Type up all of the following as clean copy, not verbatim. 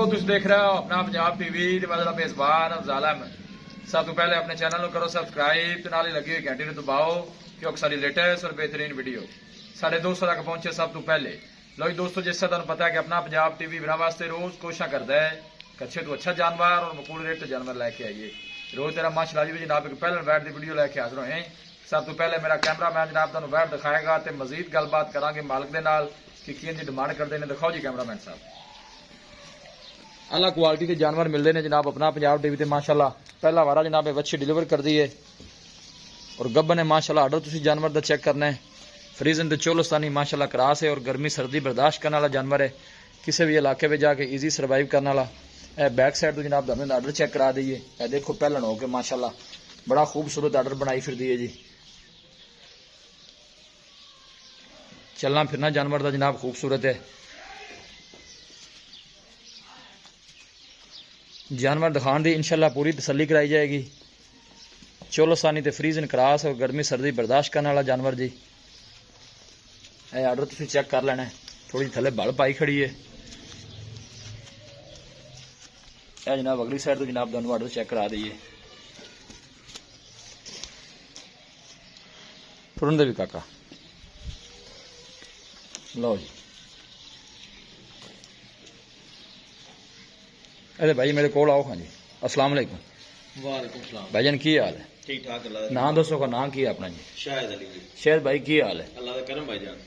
तुम देख रहे हो अपना पंजाब टीवी मतलब मेजबान अफजाल अहमद। सब तो पहले अपने चैनल को करो सबसक्राइब तो नाल लगी हुई घंटी को दबाओ क्योंकि सारी लेटेस्ट और बेहतरीन वीडियो साढ़े दोस्तों तक पहुंचे सब तो पहले। लो जी दोस्तों, जिससे तुम पता है कि अपना पंजाब टीवी बिना वास्ते रोज कोशिश करता है कि अच्छे तो अच्छा जानवर और मकूल रेट तो जानवर लैके आइए। रोज तेरा माशाअल्लाह जी जनाब एक पहले वैट की वीडियो लैके हाजिर होए। सब तो पहले मेरा कैमरा मैन जनाब तुहानू वैट दिखाएगा तो मजीद गलबात करांगे मालिक दे नाल कि की डिमांड करते हैं। दिखाओ जी कैमरामैन साहब। अलग क्वालिटी के जानवर मिलते हैं जनाब अपना पंजाब टीवी ते माशाअल्लाह। पहला वारा जनाब बच्चे डिलीवर कर दी है और गब्बन है माशाअल्लाह। आर्डर तुसी जानवर का चेक करना है। फ्रीजन ते चोलस्तानी माशाअल्लाह क्रास है और गर्मी सर्दी बर्दाश्त करने वाला जानवर है। किसी भी इलाके में जाके ईजी सर्वाइव करने वाला। बैक साइड तो जनाब हमने आर्डर चेक करा दीजिए। देखो पहलन हो के माशाअल्लाह बड़ा खूबसूरत आर्डर बनाई फिर दी है जी। चलना फिरना जानवर का जनाब खूबसूरत है। जानवर दिखाने की इंशाल्लाह पूरी तसल्ली कराई जाएगी। चोलस्तानी ते फ्रीजन क्रास और गर्मी सर्दी बर्दाश्त करने वाला जानवर जी। आर्डर तुम चेक कर लेना है। थोड़ी थले बल पाई खड़ी है। जनाब अगली साइड तो जनाब तुहानू आर्डर चेक करा दीजिए। फुरन दे भी काका लो जी। अरे भाई मेरे को आओ। हाँ जी अस्सलाम वालेकुम। वालेकुम सलाम भाईजान की हाल है? ठीक ठाक अल्लाह नाम दसो का नाम की है अपना जी? शायद अली जी। शायद भाई की हाल है? अल्लाह का करम भाईजान।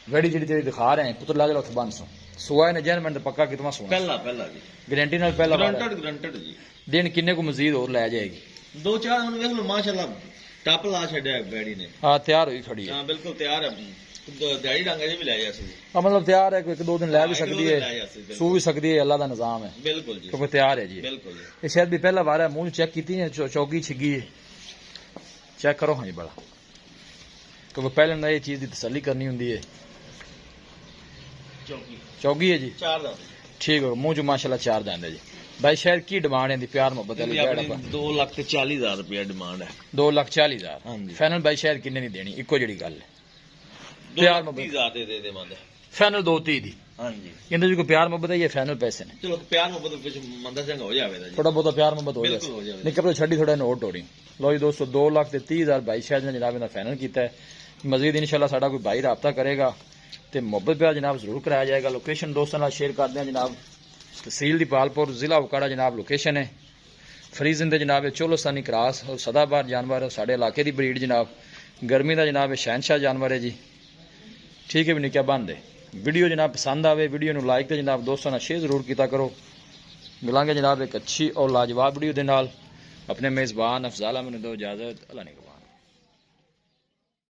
वेड़ी जी तेरी दिखा रहे हैं पुत्र ला जरा बन सो सुआ ने जैन मिनट पक्का कितना सोना पहला पहला जी गारंटी नाल पहला ग्रंटेड जी। दिन किन्ने को मजीद और लै जाएगी? दो चार हम देख लो माशाल्लाह टप ला छड़या बैडी ने। हां तैयार हुई खड़ी है। हां बिल्कुल तैयार है। दिहाड़ी डांगा जी भी ले जा सकदी। हां मतलब तैयार है। एक दो दिन लै भी सकती है सू भी सकती है। अल्लाह का निजाम है। बिल्कुल जी तो तैयार है जी। बिल्कुल जी। ये शायद भी पहला बार है। मुंह चेक की है चौकी छिगी है। चेक करो हाँ जी बड़ा क्योंकि पहले ना ये चीज की तसल्ली करनी होंगी है। चौकी है जी। चार दांत ठीक है। मुंह च माशाल्लाह चार दांत है जी। भाई शायद की डिमांड है प्यार मोहब्बत वाली? 2,40,000 रुपया डिमांड है। 2,40,000 हाँ जी। फाइनल भाई शायद किन्ने नहीं देनी इको जी गल है। प्यार मोहब्बत दे मंद फाइनल 2,30 दी। हाँ जी कहते जो प्यार मोहब्बत है ये फाइनल पैसे ने। चलो प्यार मोहब्बत कुछ मंदा चंगा हो जाएगा जी। थोड़ा बहुत प्यार मोहब्बत हो बिल्कुल हो जाए जाएगा। निकल छड़ी थोड़ा नोट हो रही। लो जी दोस्तों 2,30,000 भाई शायद ने जनाब फाइनल किया है। मजीद इंशाल्लाह साडा कोई भाई राबता करेगा तो मोहब्बत प्यार जनाब जरूर कराया जाएगा। लोकेशन दोस्तों नाल शेयर कर दें जनाब। तहसील दीपालपुर जिला उकाड़ा जनाब लोकेशन है। फ्रीजन दे जनाब चोलस्तानी क्रास और सदाबार जानवर है। साढ़े इलाके की ब्रीड जनाब। गर्मी का जनाब शहनशाह जानवर है जी। ठीक है भी निक्या बंद है। वीडियो जनाब पसंद आवे वीडियो नू लाइक तो जनाब दोस्तों नाल शेयर जरूर किया करो। मिलांगे जनाब एक अच्छी और लाजवाब वीडियो के नाल। अपने मेज़बान अफजाल अहमद दो इजाजत। अल्लाह ने